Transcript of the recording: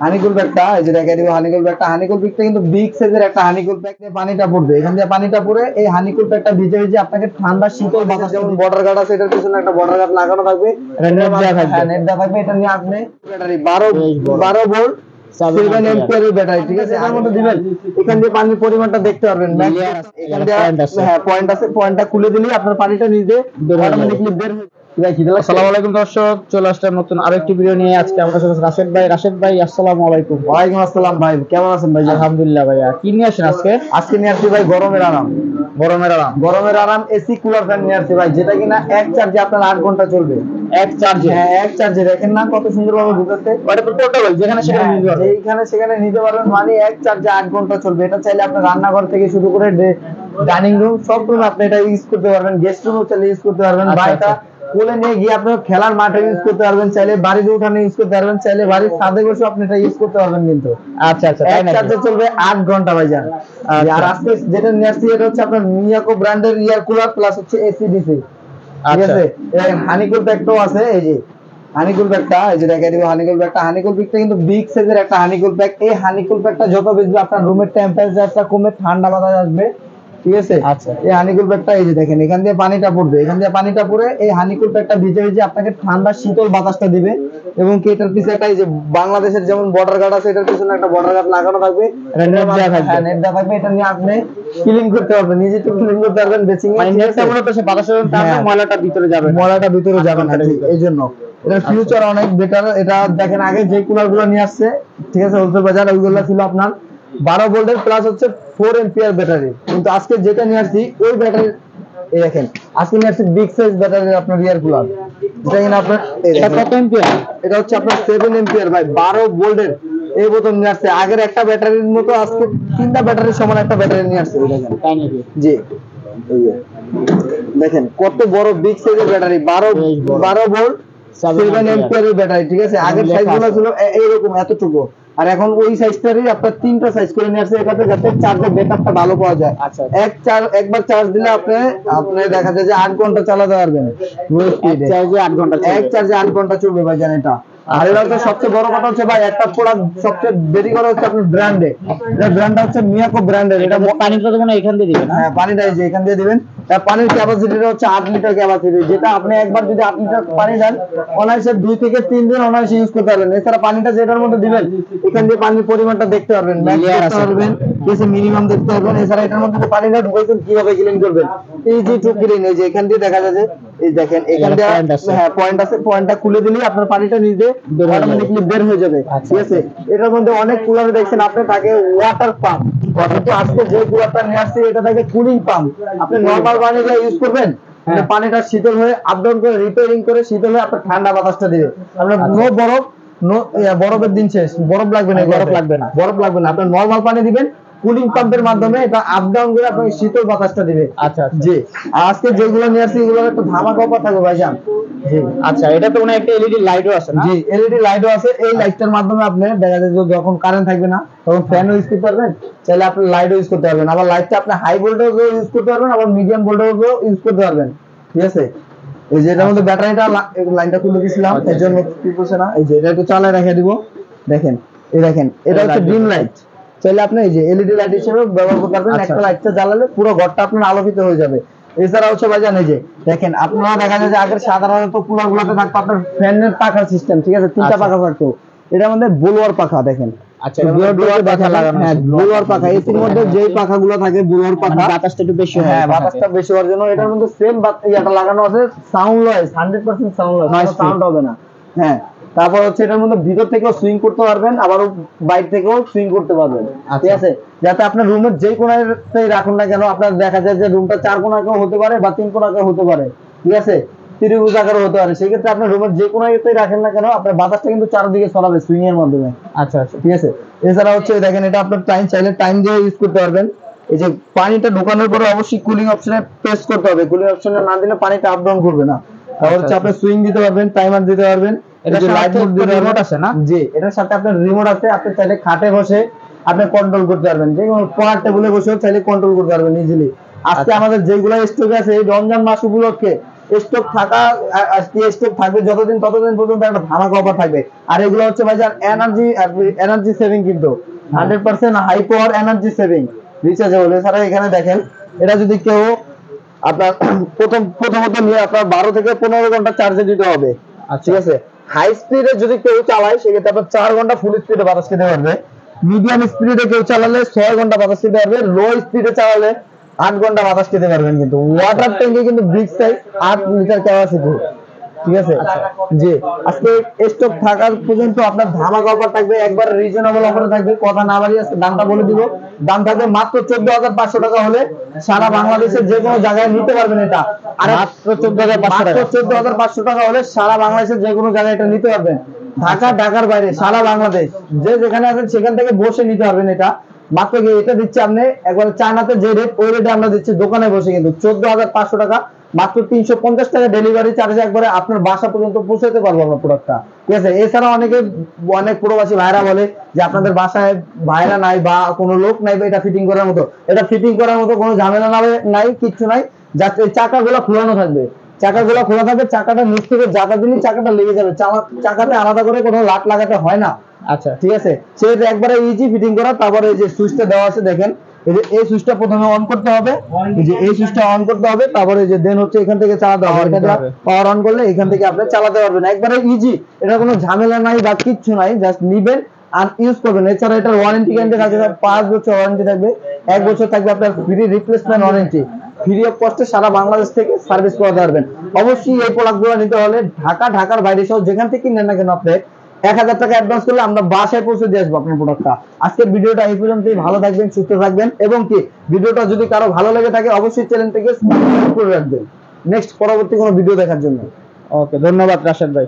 হানিকুল ব্যাগটা এই যে দেখাই দিব। হানিকুল ব্যাগটা, হানিকুল ব্যাগটা কিন্তু বিগ সাইজের একটা হানিকুল ব্যাগ দিয়ে পানিটা পড়বে, এখান দিয়ে পানিটা পড়ে এই হানিকুল ব্যাগটা ভিজে ভিজে আপনাকে ঠান্ডা শীতল বাতাস, যেমন বর্ডার গার্ড আছে এটার পিছনে একটা বর্ডার গার্ড লাগানো থাকবে, নেট দেওয়া থাকবে। হ্যাঁ, নেট দেওয়া থাকবে। এটা নিয়ে আপনি ব্যাটারি 12 ভোল্ট 7 এম্পিয়ারের ব্যাটারি, ঠিক আছে, এর মধ্যে দিবেন। এখান দিয়ে পানির পরিমাণটা দেখতে পারবেন, এখান দিয়ে হ্যাঁ পয়েন্ট আছে, পয়েন্টটা খুলে দিলেই আপনার পানিটা নিজে অটোমেটিক্যালি বের হয়ে। আসসালামু আলাইকুম দর্শক, চলে আসলাম নতুন আরেকটি ভিডিও নিয়ে। আজকে আমাদের সাথে রাশেদ ভাই। রাশেদ ভাই আসসালামু আলাইকুম। ওয়ালাইকুম আসসালাম ভাই, কেমন আছেন ভাই? আলহামদুলিল্লাহ ভাইয়া। কি নিয়ে আসেন আজকে? আজকে নিয়ে আসছি ভাই গরমের আরাম। গরমের আরাম এসি কুলার ফ্যান নিয়ে আসছি ভাই, যেটা কিনা এক চার্জে আপনার 8 ঘন্টা চলবে। এক চার্জে? হ্যাঁ, এক চার্জে। দেখেন না কত সুন্দর ভাবে ঘুরতেছে। ওটা তো পোর্টেবল, যেখানে সেখানে নিতে পারবেন। এইখানে সেখানে নিতে পারবেন, মানে এক চার্জে 8 ঘন্টা চলবে। এটা চাইলে আপনার রান্নাঘর থেকে শুরু করে ডাইনিং রুম সব রুম আপনি এটা ইউজ করতে পারবেন, গেস্ট রুমও চাইলে ইউজ করতে পারবেন। বা এটা কোলে নিয়ে গিয়ে আপনার খেলার মাঠে ইউজ করতে পারবেন, চাইলে বাড়ির উঠানে ইউজ করতে পারবেন, চাইলে বাড়ির ছাদে বসে আপনি এটা ইউজ করতে পারবেন। কিন্তু আচ্ছা আচ্ছা, এক চার্জে চলবে 8 ঘন্টা ভাইজান। আর আজকে যেটা নিয়ে আসছি এটা হচ্ছে আপনার মিয়াকো ব্র্যান্ডের ইয়ার কুলার প্লাস হচ্ছে এসি ডিসি, ঠিক আছে। হানিকুল ব্যাগটাও আছে, এই যে হানিকুল ব্যাগটা এই যে দেখাই দিব। হানিকুল ব্যাগটা, হানিকুল ব্যাগটা কিন্তু বিগ সাইজের একটা হানিকুল ব্যাগ। এই হানিকুল ব্যাগটা যত বেশি আপনার রুমের টেম্পারেচারটা কমে ঠান্ডা বাতাস আসবে, ঠিক আছে। আচ্ছা, এই হানিকুল ব্যাগটা এই যে দেখেন, এখান দিয়ে পানিটা পড়বে, এখান দিয়ে পানিটা পড়ে এই হানিকুল ব্যাগটা ভিজে ভিজে আপনাকে ঠান্ডা শীতল বাতাসটা দিবে। এবং কি এটার পিছনে একটা এই যে বাংলাদেশের যেমন বর্ডার গার্ড আছে, এটার পিছনে একটা বর্ডার গার্ড লাগানো থাকবে, নেট দেওয়া থাকবে। এটা নিয়ে আপনি ক্লিন করতে পারবেন, নিজে তো ক্লিন করতে পারবেন বেসিং এ। নেটটা মূলত সে বাতাসের টানলে ময়লাটা ভিতরে যাবে, ময়লাটা ভিতরে যাবে না, এই জন্য এটার ফিউচার অনেক বেটার। এটা দেখেন আগে যে কুলার গুলো নিয়ে আসছে, ঠিক আছে, হোলসেল বাজার, ওইগুলো ছিল আপনার 12 ভোল্টের প্লাস হচ্ছে 4 এম্পিয়ার ব্যাটারি। কিন্তু আজকে যেটা নিয়ে আসছি ওই ব্যাটারি, এই দেখেন আজকে নিয়ে আসছি বিগ সাইজ ব্যাটারি আপনার রিয়ার কুলার। এটা কিনা আপনার এটা কত এম্পিয়ার? এটা হচ্ছে আপনার 7 এম্পিয়ার ভাই, 12 ভোল্টের। এই বোতল নিয়ে আসছে, আগের একটা ব্যাটারির মতো আজকে 3টা ব্যাটারির সমান একটা ব্যাটারি নিয়ে আসছে। দেখেন, তাই নাকি? জি, এই যে দেখেন কত বড় বিগ সাইজের ব্যাটারি, 12 ভোল্ট 7 এম্পিয়ারের ব্যাটারি, ঠিক আছে। আগের সাইজগুলো ছিল এইরকম এতটুকু, আর এখন ওই সাইজটারই আপনার 3টা সাইজ করে নিয়ে আসছে, এটাতে যাতে চার্জের ব্যাকআপটা ভালো পাওয়া যায়। আচ্ছা, একবার চার্জ দিলে আপনি দেখা যায় যে 8 ঘন্টা চালাতে পারবেন। এক চার্জে 8 ঘন্টা চলবে? এক চার্জে 8 ঘন্টা চলবে ভাই, জানেন এটা। আর এটা হচ্ছে সবচেয়ে বড় কথা হচ্ছে ভাই, একটা প্রোডাক্ট সবচেয়ে দেরি করা হচ্ছে আপনার ব্র্যান্ডে। এটা ব্র্যান্ডটা হচ্ছে মিয়াকো ব্র্যান্ডের। এটা পানিটা তো মনে হয় এখান দিয়ে দিবেন? হ্যাঁ, পানিটা এই যে এখান দিয়ে দিবেন। পানির ক্যাপাসিটিটা হচ্ছে 8 লিটার ক্যাপাসিটি, যেটা আপনি একবার যদি 8 লিটার পানি দেন অনায়াসে 2 থেকে 3 দিন অনায়াসে ইউজ করতে পারবেন। এছাড়া পানিটা যেটার মধ্যে দিবেন এখান দিয়ে পানির পরিমাণটা দেখতে পারবেন, ম্যাক্স দেখতে পারবেন, কিছু মিনিমাম দেখতে পারবেন। এছাড়া এটার মধ্যে যে পানিটা ঢুকাইছেন কিভাবে ক্লিন করবেন, ইজি টু ক্লিন। এই যে এখান দিয়ে দেখা যায় যে এই দেখেন এখান দিয়ে হ্যাঁ পয়েন্ট আছে, পয়েন্টটা খুলে দিলেই আপনার পানিটা নিজে অটোমেটিক্যালি বের হয়ে যাবে, ঠিক আছে। এটার মধ্যে অনেক কুলার দেখছেন আপনি থাকে ওয়াটার পাম্প, কিন্তু আজকে যে কুলারটা নিয়ে আসছে এটা থাকে কুলিং পাম্প। আপনি নরমাল পানিটা ইউজ করবেন, পানিটা শীতল হয়ে আপ ডাউন করে রিপেয়ারিং করে শীতল হয়ে আপনার ঠান্ডা বাতাসটা দিবে। আপনার নো বরফ, বরফের দিন শেষ, বরফ লাগবে না, বরফ লাগবে না। আপনার নরমাল পানি দিবেন, কুলিং পাম্পের মাধ্যমে এটা আপ ডাউন করে আপনাকে শীতল বাতাসটা দিবে। আচ্ছা জি, আজকে যেগুলো নিয়ে আসছি এগুলো একটা ধামাকা অফার থাকবে ভাইজান। জি আচ্ছা, এটা তো মনে একটা এলইডি লাইটও আছে না? জি, এলইডি লাইটও আছে। এই লাইটটার মাধ্যমে আপনি দেখা যায় যে যখন কারেন্ট থাকবে না তখন ফ্যানও ইউজ করতে পারবেন, চাইলে আপনি লাইটও ইউজ করতে পারবেন। আবার লাইটটা আপনি হাই ভোল্টেজও ইউজ করতে পারবেন, আবার মিডিয়াম ভোল্টেজও ইউজ করতে পারবেন, ঠিক আছে। এই যে এটার মধ্যে ব্যাটারিটা লাইনটা খুলে দিয়েছিলাম, এর জন্য কি করছে না, এই যে এটা একটু চালায় রেখে দিব। দেখেন, এই দেখেন এটা হচ্ছে ডিম লাইট, চাইলে আপনি এই যে এলইডি লাইট হিসেবে ব্যবহার করতে পারবেন। একটা লাইটটা জ্বালালে পুরো ঘরটা আপনার আলোকিত হয়ে যাবে। এছাড়া হচ্ছে ভাইজান এই যে দেখেন, আপনারা দেখা যায় যে আগের সাধারণত কুলার গুলোতে থাকতো আপনার ফ্যানের পাখার সিস্টেম, ঠিক আছে, 3টা পাখা থাকতো। এটার মধ্যে ব্লোয়ার পাখা দেখেন। আচ্ছা, ব্লোয়ার পাখা লাগানো। হ্যাঁ, ব্লোয়ার পাখা। এসির মধ্যে যেই পাখাগুলো থাকে ব্লোয়ার পাখা, বাতাসটা একটু বেশি হয়। হ্যাঁ, বাতাসটা বেশি হওয়ার জন্য এটার মধ্যে সেম ইয়াটা লাগানো আছে, সাউন্ডলেস, 100% সাউন্ডলেস, সাউন্ড হবে না। হ্যাঁ, তারপর হচ্ছে এটার মধ্যে ভিতর থেকেও সুইং করতে পারবেন, আবার বাইরে থেকেও সুইং করতে পারবেন, ঠিক আছে। যাতে আপনার রুমের যে কোণাতেই রাখুন না কেন, আপনার দেখা যায় যে রুমটা 4 কোণাকেও হতে পারে বা 3 কোণাকেও হতে পারে, ঠিক আছে, ত্রিভুজ আকারও হতে পারে। সেই ক্ষেত্রে আপনার রুমের যে কোণাতেই রাখেন না কেন আপনার বাতাসটা কিন্তু চারদিকে ছড়াবে সুইং এর মাধ্যমে। আচ্ছা আচ্ছা, ঠিক আছে। এছাড়া হচ্ছে দেখেন এটা আপনার টাইম চাইলে টাইম দিয়ে ইউজ করতে পারবেন। এই যে পানিটা ঢোকানোর পরে অবশ্যই কুলিং অপশনে প্রেস করতে হবে, কুলিং অপশনে না দিলে পানিটা আপ ডাউন করবে না। তাহলে হচ্ছে আপনি সুইং দিতে পারবেন, টাইমার দিতে পারবেন। এটা যে লাইট মোড দিতে রিমোট আছে না? জি, এটার সাথে আপনার রিমোট আছে। আপনি চাইলে খাটে বসে আপনি কন্ট্রোল করতে পারবেন, যে কোনো পড়ার টেবিলে বসেও চাইলে কন্ট্রোল করতে পারবেন ইজিলি। আজকে আমাদের যেগুলো স্টকে আছে এই রমজান মাস উপলক্ষে স্টক থাকা স্টক থাকবে যতদিন ততদিন পর্যন্ত একটা ধামাকা অফার থাকবে। আর এগুলো হচ্ছে ভাইজান এনার্জি সেভিং, কিন্তু 100% high power energy saving rechargeable. এছাড়া এখানে দেখেন এটা যদি কেউ আপনার প্রথমত নিয়ে আপনার 12 থেকে 15 ঘন্টা চার্জে দিতে হবে। ঠিক আছে, হাই স্পিডে যদি কেউ চালায় সেক্ষেত্রে আপনার 4 ঘন্টা ফুল স্পিডে বাতাস খেতে পারবে। মিডিয়াম স্পিডে কেউ চালালে 6 ঘন্টা বাতাস খেতে পারবে। লো স্পিডে চালালে 8 ঘন্টা বাতাস খেতে পারবেন। কিন্তু ওয়াটার ট্যাঙ্কে কিন্তু বিগ সাইজ 8 লিটার ক্যাপাসিটি। ঠিক আছে জি, আজকে স্টক থাকার পর্যন্ত আপনার ধামাকা অফার থাকবে, একবার রিজনেবল অফার থাকবে। কথা না বাড়িয়ে আজকে দামটা বলে দিব। দাম থাকবে মাত্র 14,500 টাকা হলে সারা বাংলাদেশের যে কোনো জায়গায় নিতে পারবেন এটা। আর মাত্র 14,500 টাকা হলে সারা বাংলাদেশের যে কোনো জায়গায় এটা নিতে পারবেন। ঢাকার বাইরে সারা বাংলাদেশ যে যেখানে আছেন সেখান থেকে বসে নিতে পারবেন এটা। মাত্র এটা দিচ্ছি আপনি একবার চায়নাতে যে রেট ওই রেটে আমরা দিচ্ছি দোকানে বসে, কিন্তু 14,500 টাকা মাত্র 350 টাকা ডেলিভারি চার্জে একবারে আপনার বাসা পর্যন্ত পৌঁছাতে পারবো আমরা প্রোডাক্টটা। ঠিক আছে, এছাড়া অনেক প্রবাসী ভাইরা বলে যে আপনাদের বাসায় ভাইরা নাই বা কোনো লোক নাই বা এটা ফিটিং করার মতো। এটা ফিটিং করার মতো কোনো ঝামেলা নাই, কিচ্ছু নাই। যাতে চাকাগুলো খোলানো থাকবে, চাকাগুলো খোলা থাকবে, চাকাটা নিচ থেকে যাতা দিলে চাকাটা লেগে যাবে। চাকাতে আলাদা করে কোনো লাট লাগাতে হয় না। আচ্ছা ঠিক আছে, সেটা একবারে ইজি ফিটিং করা। তারপরে এই যে সুইচটা দেওয়া আছে দেখেন, এই যে এই সুইচটা প্রথমে অন করতে হবে, এই যে এই সুইচটা অন করতে হবে। তারপরে এই যে দেন হচ্ছে এখান থেকে চালাতে হবে। পাওয়ার অন করলে এখান থেকে আপনি চালাতে পারবেন, একবারে ইজি। এটা কোনো ঝামেলা নাই বা কিচ্ছু নাই, জাস্ট নিবেন আর ইউজ করবেন। এছাড়া এটার ওয়ারেন্টি গ্যারান্টি থাকবে 5 বছর ওয়ারেন্টি থাকবে, 1 বছর থাকবে আপনার free replacement warranty. Free of কস্টে সারা বাংলাদেশ থেকে সার্ভিস করাতে পারবেন। অবশ্যই এই প্রোডাক্টগুলো নিতে হলে ঢাকার বাইরে সহ যেখান থেকে নেন না কেন আপনি 1000 টাকা অ্যাডভান্স করলে আমরা বাসায় পৌঁছে দিয়ে আসবো আপনার প্রোডাক্টটা। আজকের ভিডিওটা এই পর্যন্তই। ভালো থাকবেন, সুস্থ থাকবেন, এবং কি ভিডিওটা যদি কারো ভালো লেগে থাকে অবশ্যই চ্যানেলটিকে সাবস্ক্রাইব করে রাখবেন নেক্সট পরবর্তী কোনো ভিডিও দেখার জন্য। ওকে, ধন্যবাদ রাশেদ ভাই।